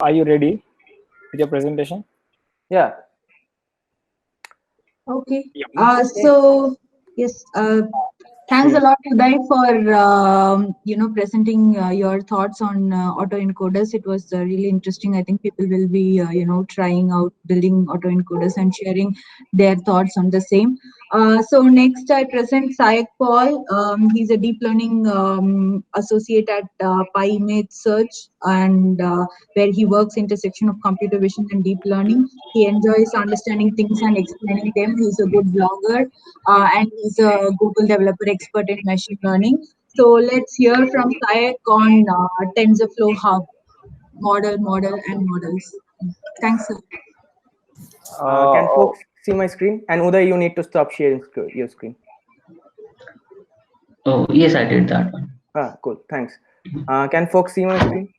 Are you ready with your presentation? Yeah. Okay. Okay. So yes, thanks a Sure. lot, Uday, for presenting your thoughts on autoencoders. It was really interesting. I think people will be trying out building autoencoders and sharing their thoughts on the same. So next, I present Sayak Paul. He's a deep learning associate at PyImage Search, and where he works intersection of computer vision and deep learning. He enjoys understanding things and explaining them. He's a good blogger, and he's a Google developer expert in machine learning. So let's hear from Sayak on TensorFlow Hub, model, and models. Thanks, sir. Can Uh, folks see my screen? And Uday, you need to stop sharing your screen. Oh, yes, I did that one. Cool. Thanks. Can folks see my screen?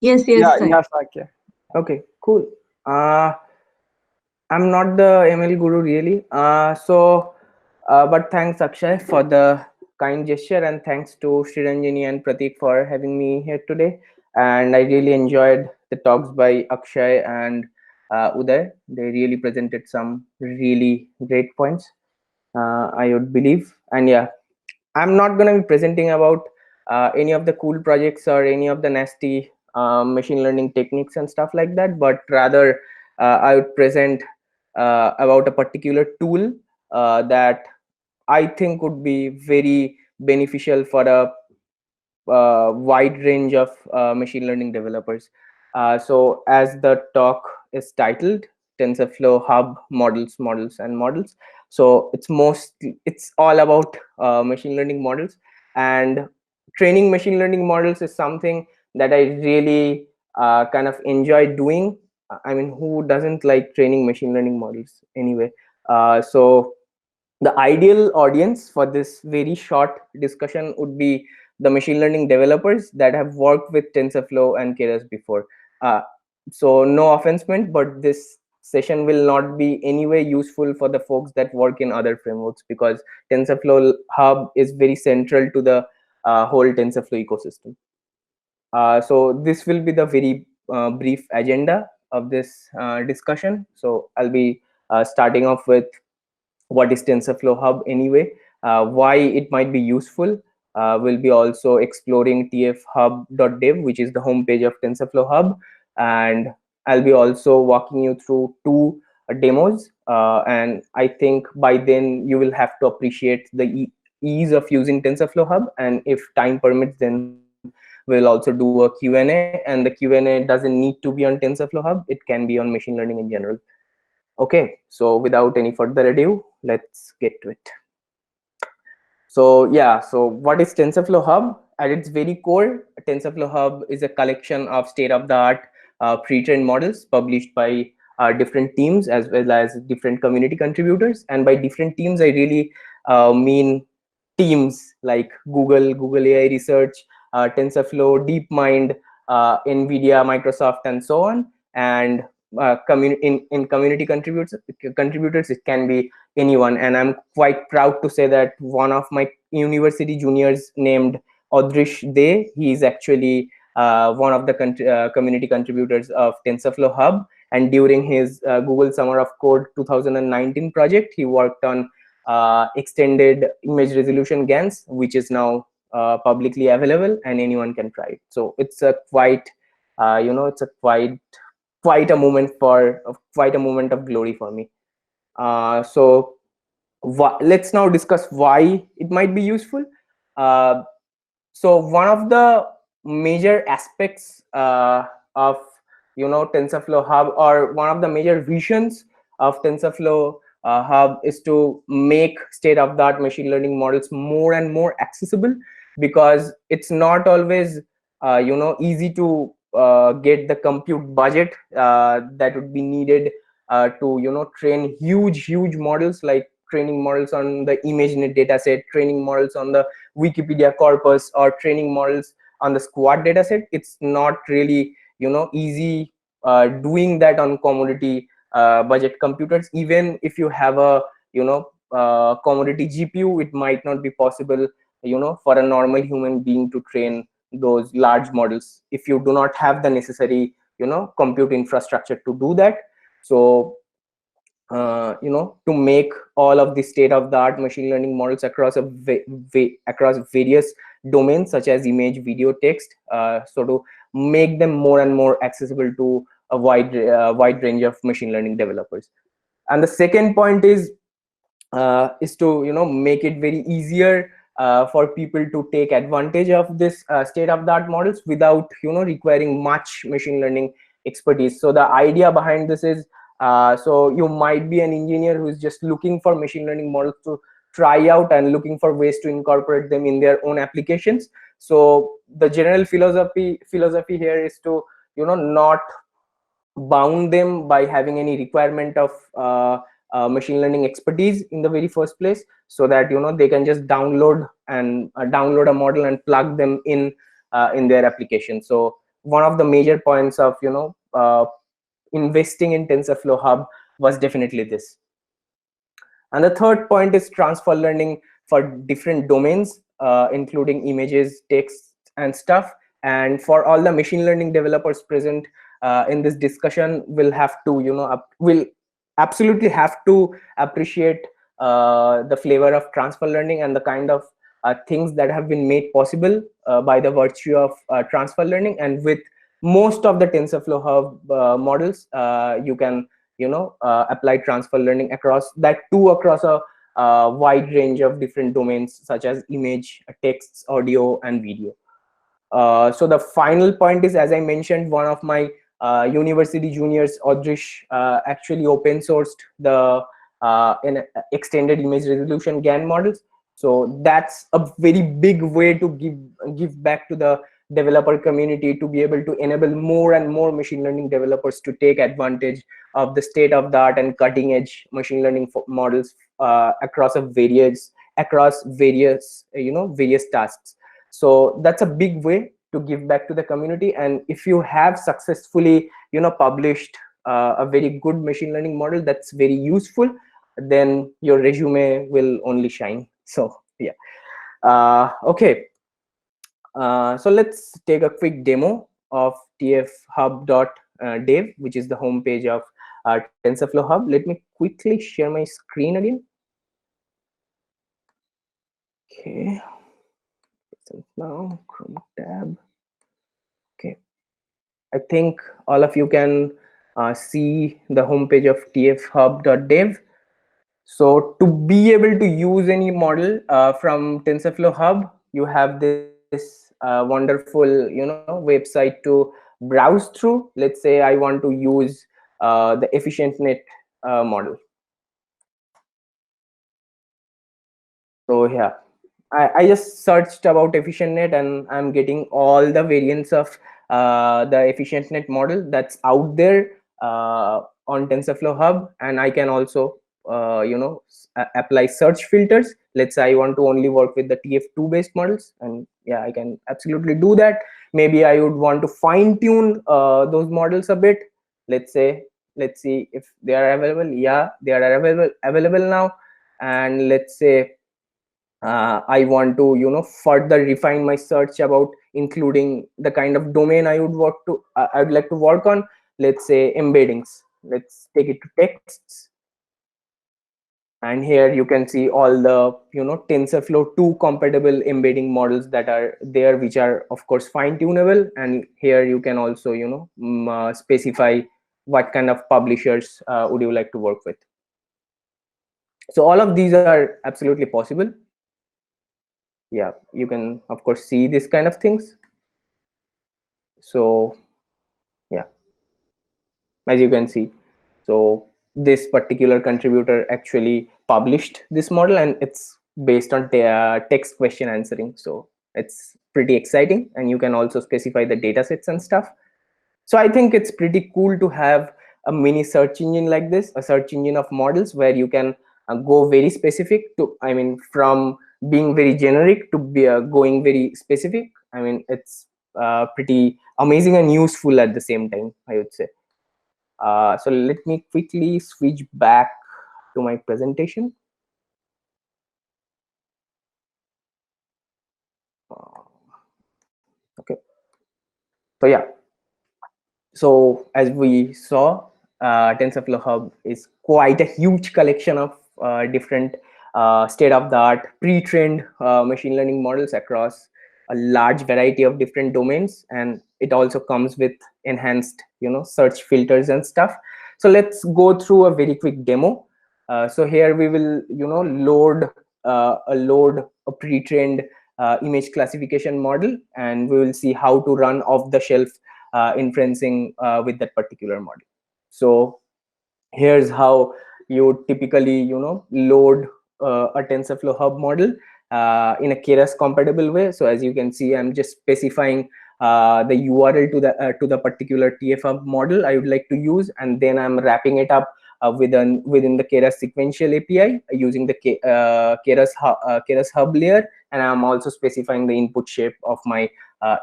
Yes, yeah, yes, Sayak. yeah, Sakya. Okay, cool. I'm not the ML guru really. But thanks Akshay for the kind gesture, and thanks to Sriranjani and Pratik for having me here today. And I really enjoyed the talks by Akshay and Uday. They really presented some really great points. I would believe, and yeah, I'm not going to be presenting about any of the cool projects or any of the nasty machine learning techniques and stuff like that, but rather I would present about a particular tool that I think would be very beneficial for a wide range of machine learning developers. So as the talk is titled, TensorFlow Hub models and models. So it's all about machine learning models, and training machine learning models is something that I really kind of enjoy doing. I mean, who doesn't like training machine learning models anyway? So the ideal audience for this very short discussion would be the machine learning developers that have worked with TensorFlow and Keras before. Uh, so no offense meant, but this session will not be anyway useful for the folks that work in other frameworks, because TensorFlow Hub is very central to the whole TensorFlow ecosystem. So this will be the very brief agenda of this discussion. So I'll be starting off with what is TensorFlow Hub anyway, why it might be useful. We'll be also exploring tfhub.dev, which is the homepage of TensorFlow Hub, and I'll be also walking you through two demos, and I think by then you will have to appreciate the ease of using TensorFlow Hub, and if time permits, then we'll also do a Q&A, and the Q&A doesn't need to be on TensorFlow Hub, it can be on machine learning in general. Okay, so without any further ado, let's get to it. So yeah, so what is TensorFlow Hub? At its very core, TensorFlow Hub is a collection of state-of-the-art pre-trained models published by different teams as well as different community contributors. And by different teams, I really mean teams like Google AI Research, TensorFlow, DeepMind, NVIDIA, Microsoft, and so on. And in community contributors, it can be anyone. And I'm quite proud to say that one of my university juniors named Odrish De, he is actually one of the community contributors of TensorFlow Hub. And during his Google Summer of Code 2019 project, he worked on extended image resolution GANs, which is now publicly available and anyone can try it. So it's a quite, it's a quite a moment of glory for me. So let's now discuss why it might be useful. Uh, so one of the major aspects of TensorFlow Hub, or one of the major visions of TensorFlow Hub, is to make state-of-the-art machine learning models more and more accessible, because it's not always easy to get the compute budget that would be needed to train huge models, like training models on the ImageNet dataset, training models on the Wikipedia corpus, or training models on the Squad dataset. It's not really easy doing that on commodity budget computers. Even if you have a commodity GPU, it might not be possible for a normal human being to train those large models if you do not have the necessary, compute infrastructure to do that. So to make all of the state-of-the-art machine learning models across across various domains such as image, video, text, so to make them more and more accessible to a wide range of machine learning developers. And the second point is to make it very easier for people to take advantage of this state-of-the-art models without requiring much machine learning expertise. So the idea behind this is, so you might be an engineer who is just looking for machine learning models to try out and looking for ways to incorporate them in their own applications. So the general philosophy here is to not bound them by having any requirement of machine learning expertise in the very first place, so that they can just download a model and plug them in their application. So one of the major points of investing in TensorFlow Hub was definitely this. And the third point is transfer learning for different domains, including images, text, and stuff. And for all the machine learning developers present in this discussion, will absolutely have to appreciate the flavor of transfer learning and the kind of things that have been made possible by the virtue of transfer learning. And with most of the TensorFlow Hub models, you can apply transfer learning across a wide range of different domains such as image, texts, audio, and video. So the final point is, as I mentioned, one of my university juniors, Odrish, actually open sourced the extended image resolution GAN models. So that's a very big way to give back to the developer community, to be able to enable more and more machine learning developers to take advantage of the state-of-the-art and cutting-edge machine learning models across various tasks. So that's a big way to give back to the community. And if you have successfully published a very good machine learning model that's very useful, then your resume will only shine. So yeah, okay. So let's take a quick demo of tfhub.dev, which is the homepage of TensorFlow Hub. Let me quickly share my screen again. Okay. Now Chrome tab. Okay, I think all of you can see the homepage of tfhub.dev. So to be able to use any model from TensorFlow Hub, you have this wonderful website to browse through. Let's say I want to use the EfficientNet model. So yeah, I just searched about EfficientNet, and I'm getting all the variants of the EfficientNet model that's out there on TensorFlow Hub. And I can also apply search filters. Let's say I want to only work with the TF2 based models, and yeah, I can absolutely do that. Maybe I would want to fine tune those models a bit. Let's see if they are available. Yeah, they are available now. And let's say I want to further refine my search about including the kind of domain I would like to work on. Let's say embeddings. Let's take it to texts. And here you can see all the TensorFlow 2 compatible embedding models that are there, which are of course fine tunable. And here you can also specify what kind of publishers would you like to work with. So all of these are absolutely possible. Yeah, you can of course see this kind of things. So yeah, as you can see, so this particular contributor actually published this model, and it's based on text question answering. So it's pretty exciting, and you can also specify the data sets and stuff. So I think it's pretty cool to have a mini search engine like this, a search engine of models where you can go very specific to, from being very generic to be going very specific. It's pretty amazing and useful at the same time, I would say. So let me quickly switch back to my presentation. Okay. So yeah, so as we saw, TensorFlow Hub is quite a huge collection of different state-of-the-art pre-trained machine learning models across a large variety of different domains, and it also comes with enhanced, search filters and stuff. So let's go through a very quick demo. So here we will, load a pre-trained image classification model, and we will see how to run off-the-shelf inferencing with that particular model. So here's how you typically, load a TensorFlow Hub model in a Keras compatible way. So as you can see, I'm just specifying the URL to the particular TF-Hub model I would like to use, and then I'm wrapping it up within the Keras sequential API using the Keras Hub layer, and I'm also specifying the input shape of my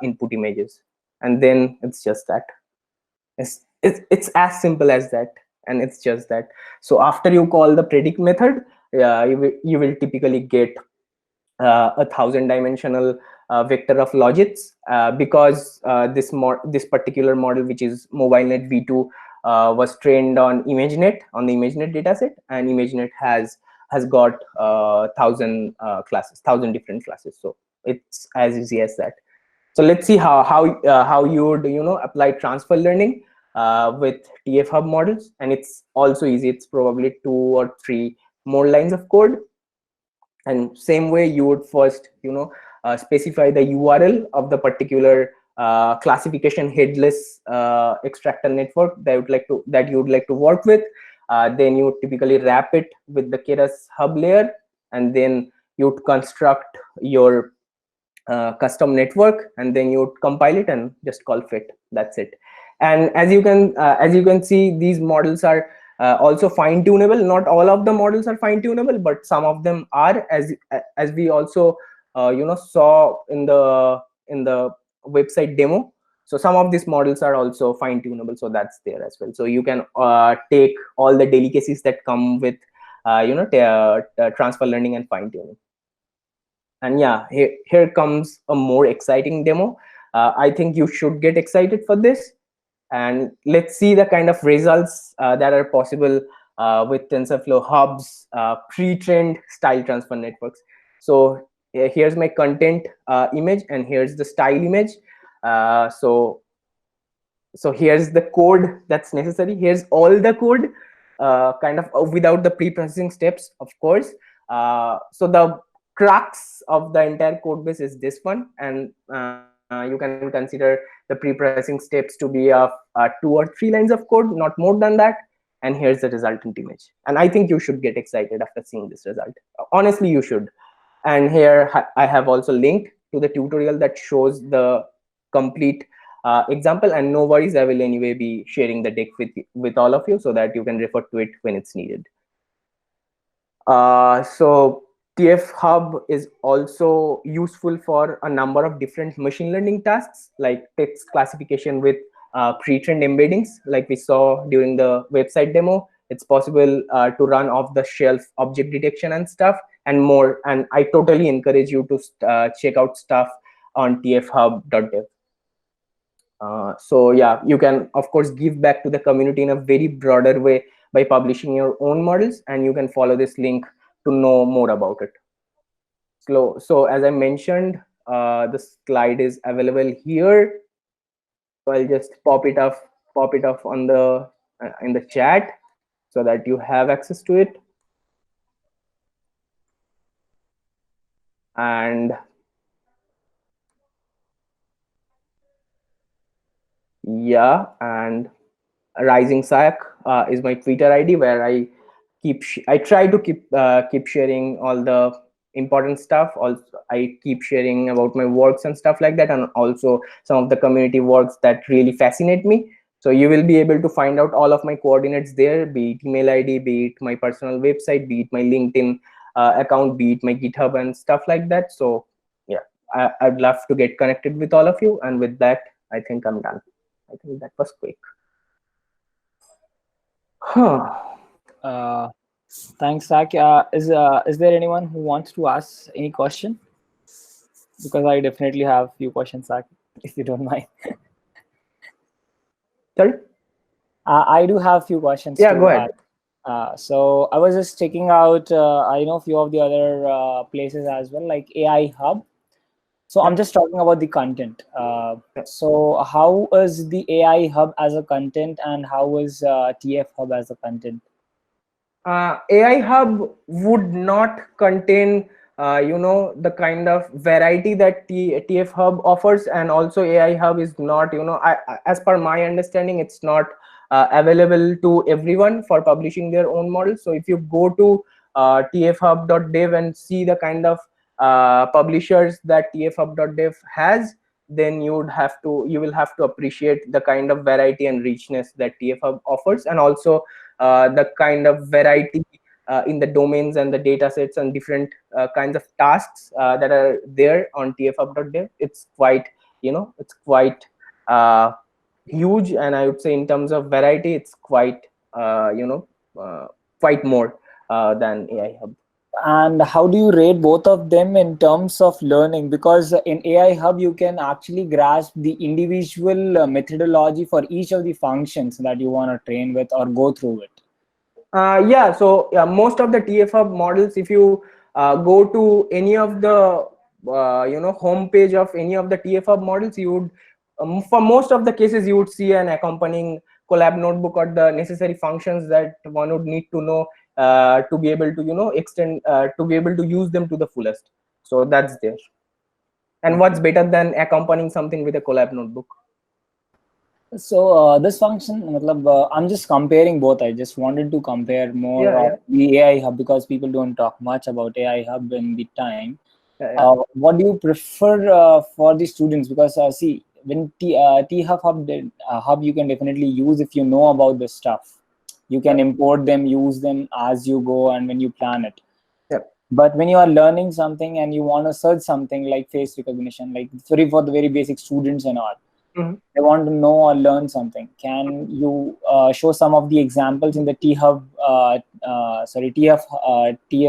input images. And then it's just that. It's as simple as that, and it's just that. So after you call the predict method, you will typically get a 1000-dimensional vector of logits, because this particular model, which is MobileNet v2, was trained on ImageNet, on the ImageNet dataset, and ImageNet has got 1000 classes, 1000 different classes. So it's as easy as that. So let's see how you would apply transfer learning with TF-Hub models, and it's also easy. It's probably 2 or 3 more lines of code. And same way, you would first specify the URL of the particular classification headless extractor network that you would like to work with. Then you would typically wrap it with the Keras Hub layer, and then you would construct your custom network, and then you would compile it and just call fit. That's it. And as you can see, these models are also fine tunable. Not all of the models are fine tunable, but some of them are, as we also saw in the website demo. So some of these models are also fine tunable, so that's there as well. So you can take all the delicacies that come with transfer learning and fine tuning. And yeah, here comes a more exciting demo. I think you should get excited for this. And let's see the kind of results that are possible with TensorFlow Hub's pre-trained style transfer networks. So here's my content image, and here's the style image. So here's the code that's necessary. Here's all the code, kind of without the pre-processing steps, of course. So the crux of the entire code base is this one, and you can consider the pre-processing steps to be of 2 or 3 lines of code, not more than that. And here's the resultant image. And I think you should get excited after seeing this result. Honestly, you should. And here I have also linked to the tutorial that shows the complete example. And no worries, I will anyway be sharing the deck with all of you so that you can refer to it when it's needed. So TF-Hub is also useful for a number of different machine learning tasks, like text classification with pre-trained embeddings, like we saw during the website demo. It's possible to run off-the-shelf object detection and stuff, and more. And I totally encourage you to check out stuff on tfhub.dev. So yeah, you can of course give back to the community in a very broader way by publishing your own models, and you can follow this link to know more about it. So as I mentioned, the slide is available here. So I'll just pop it off on the in the chat so that you have access to it. And yeah, and Rising Sayak is my Twitter ID, where I try to keep sharing all the important stuff. Also, I keep sharing about my works and stuff like that, and also some of the community works that really fascinate me. So you will be able to find out all of my coordinates there, be it email ID, be it my personal website, be it my LinkedIn account, be it my GitHub and stuff like that. So yeah, I'd love to get connected with all of you. And with that, I think I'm done. I think that was quick. Thanks, Zach. Is there anyone who wants to ask any question? Because I definitely have a few questions, Zach, if you don't mind. Sorry. I do have a few questions. Yeah, to go ahead. So I was just checking out, I know a few of the other places as well, like AI Hub. So I'm Yeah. just talking about the content. Yeah. So how is the AI Hub as a content, and how is TF Hub as a content? AI Hub would not contain, the kind of variety that TF Hub offers, and also AI Hub is not, as per my understanding, it's not available to everyone for publishing their own models. So if you go to tfhub.dev and see the kind of publishers that tfhub.dev has, then you will have to appreciate the kind of variety and richness that TF Hub offers, and also the kind of variety in the domains and the data sets and different kinds of tasks that are there on tfhub.dev. It's quite, it's quite huge, and I would say in terms of variety, it's quite, quite more than AI Hub. And how do you rate both of them in terms of learning? Because in AI Hub, you can actually grasp the individual methodology for each of the functions that you want to train with or go through it. Yeah, so yeah, most of the TF Hub models, if you go to any of the homepage of any of the TF Hub models, you would for most of the cases you would see an accompanying collab notebook or the necessary functions that one would need to know to be able to extend to be able to use them to the fullest. So that's there. And what's better than accompanying something with a collab notebook? So this function, I'm just comparing both. I just wanted to compare more Yeah, of yeah, the AI Hub because people don't talk much about AI Hub in the time. yeah. What do you prefer for the students? Because see, when T Hub you can definitely use if you know about the stuff. You can import them, use them as you go, and when you plan it. Yep. But when you are learning something and you want to search something like face recognition, like sorry for the very basic students and all, Mm-hmm. they want to know or learn something. Can you show some of the examples in the TF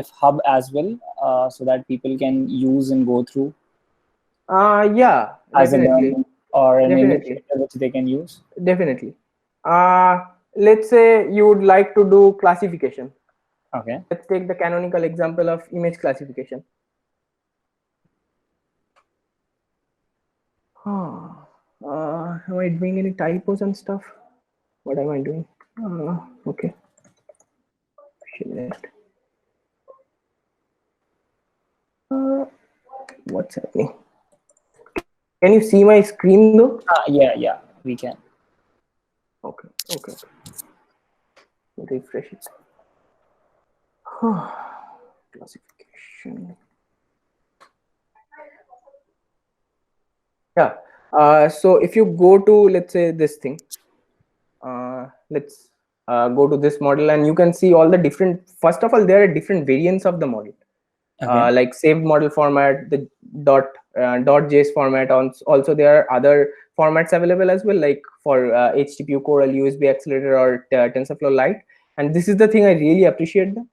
Hub as well, so that people can use and go through Yeah, as a definitely, learning or an definitely. initiative which they can use? Definitely. Let's say you would like to do classification. Okay. Let's take the canonical example of image classification. Am I doing any typos and stuff? What am I doing? Okay. What's happening? Can you see my screen though? Yeah, we can. Okay. Refresh it. Classification. Yeah. So if you go to, let's say, this thing, let's go to this model, and you can see all the different, first of all, there are different variants of the model. Okay. Like saved model format, the .js format. Also, there are other formats available as well, like for HTTP Coral, USB Accelerator, or TensorFlow Lite. And this is the thing I really appreciate them.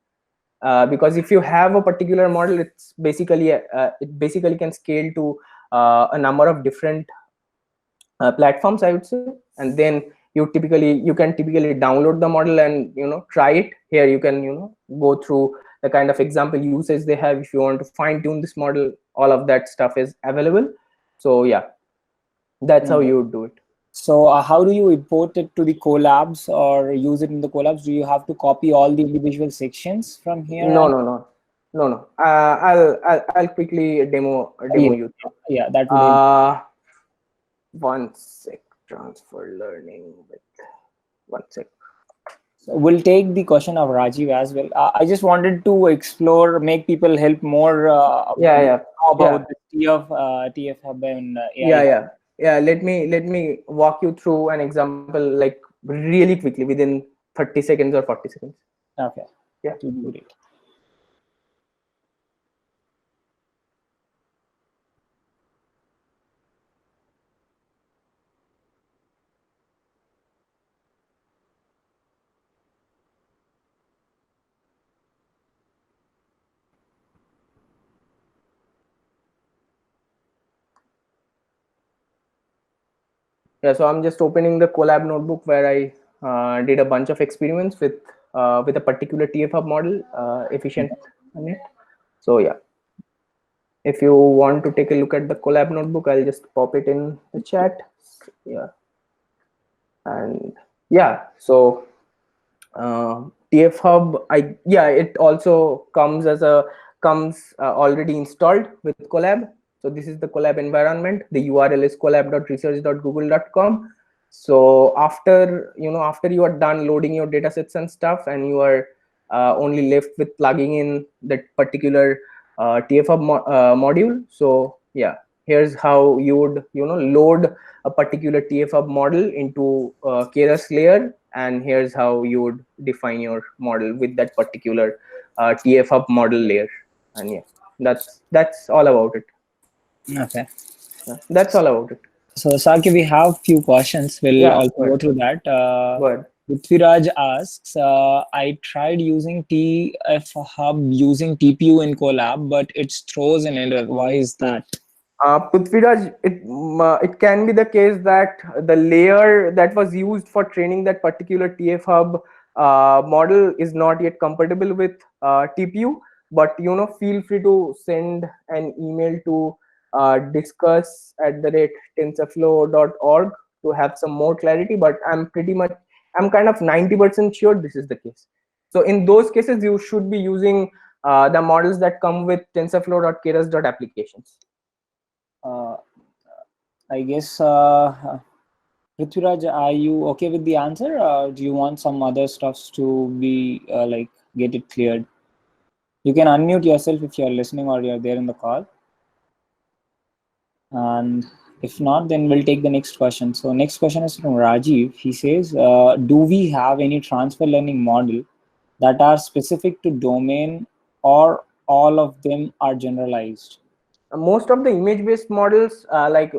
Because if you have a particular model, it's basically it basically can scale to a number of different platforms, I would say. And then you can typically download the model and try it. Here you can go through the kind of example usage they have. If you want to fine tune this model, all of that stuff is available. So yeah, that's how you would do it. So how do you import it to the collabs or use it in the collabs? Do you have to copy all the individual sections from here? No. I'll quickly demo Yeah, you. yeah, that would be. One sec. Transfer learning with 1 sec. So we'll take the question of Rajiv as well. I just wanted to explore, make people help more Yeah. about the TF Hub and AI. Yeah. Let me walk you through an example, like really quickly, within 30 seconds or 40 seconds. Okay. Yeah. That would be great. Yeah, so I'm just opening the Colab notebook where I did a bunch of experiments with a particular TF-Hub model, efficient on it. So yeah, if you want to take a look at the Colab notebook, I'll just pop it in the chat. Yeah, and yeah, so TF-Hub, it also comes already installed with Colab. So this is the Colab environment. The URL is colab.research.google.com. So after you are done loading your datasets and stuff, and you are only left with plugging in that particular TF-Hub module. So yeah, here's how you would load a particular TF-Hub model into Keras layer, and here's how you would define your model with that particular TF-Hub model layer. And yeah, that's all about it. Okay. Yeah, that's all about it. So Saki, we have few questions. We'll Yeah, also go go ahead. through that. Go ahead. Prithviraj asks, I tried using TF-Hub using TPU in Colab, but it throws an error. Why is that? Prithviraj, it can be the case that the layer that was used for training that particular TF-Hub model is not yet compatible with TPU. But feel free to send an email to discuss@tensorflow.org to have some more clarity. But I'm kind of 90% sure this is the case. So in those cases, you should be using the models that come with tensorflow.keras.applications. I guess, Prithviraj, are you okay with the answer? Do you want some other stuffs to be like get it cleared? You can unmute yourself if you're listening or you're there in the call. And if not, then we'll take the next question. So next question is from Rajiv. He says, do we have any transfer learning model that are specific to domain, or all of them are generalized? Most of the image based models, I'll not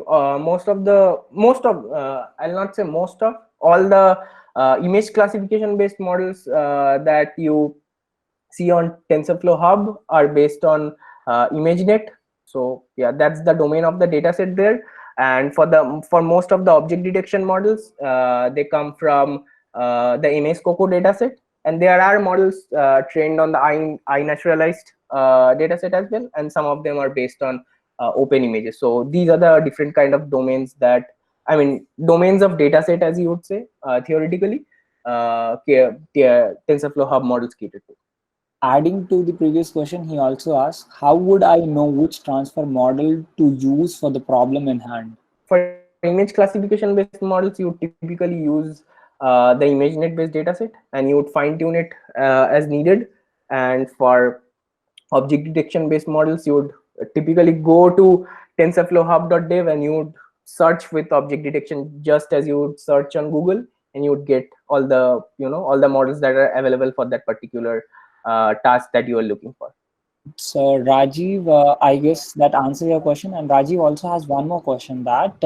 say most of, all the image classification based models that you see on TensorFlow Hub are based on ImageNet. So yeah, that's the domain of the dataset there. And for most of the object detection models, they come from the ImageCoco dataset. And there are models trained on the iNaturalized dataset as well, and some of them are based on open images. So these are the different kind of domains domains of dataset, as you would say, theoretically, TensorFlow Hub models cater to. Adding to the previous question, he also asked, how would I know which transfer model to use for the problem in hand? For image classification based models, you would typically use the ImageNet based dataset, and you would fine tune it as needed. And for object detection based models, you would typically go to TensorFlow Hub.dev, and you would search with object detection just as you would search on Google, and you would get all the models that are available for that particular task that you are looking for. So Rajiv, I guess that answers your question. And Rajiv also has one more question, that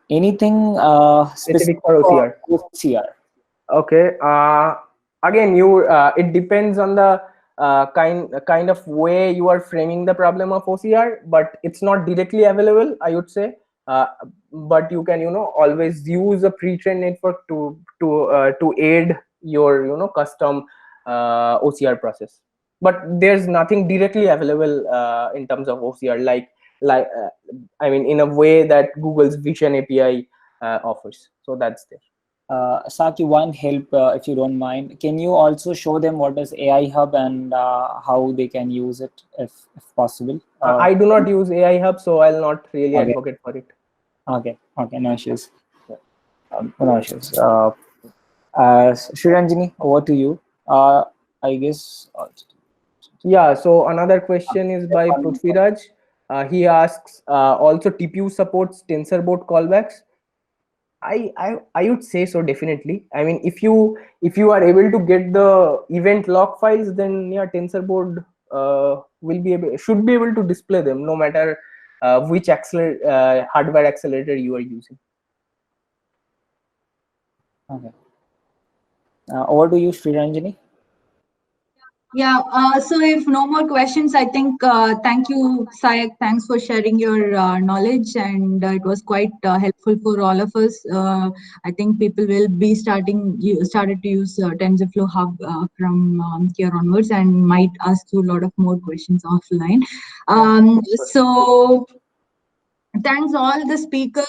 anything specific for OCR. OCR? Okay. Again, it depends on the kind of way you are framing the problem of OCR, but it's not directly available, I would say. But you can always use a pre-trained network to aid your custom OCR process. But there's nothing directly available in terms of OCR, in a way that Google's Vision API offers. So that's there. Saki, one help, if you don't mind, can you also show them what is AI Hub and how they can use it, if possible? I do not use AI Hub, so I'll not really advocate for it. Okay, no issues. No issues. Sriranjani, over to you. I guess. Yeah, so another question is by Prithviraj. He asks, also TPU supports TensorBoard callbacks. I would say so, definitely. I mean, if you are able to get the event log files, then yeah, TensorBoard should be able to display them, no matter which hardware accelerator you are using. Okay. Over to you, Sriranjani. Yeah, so if no more questions, I think thank you, Sayak. Thanks for sharing your knowledge, and it was quite helpful for all of us. I think people will be started to use TensorFlow Hub from here onwards, and might ask you a lot of more questions offline. Yeah. So thanks all the speakers.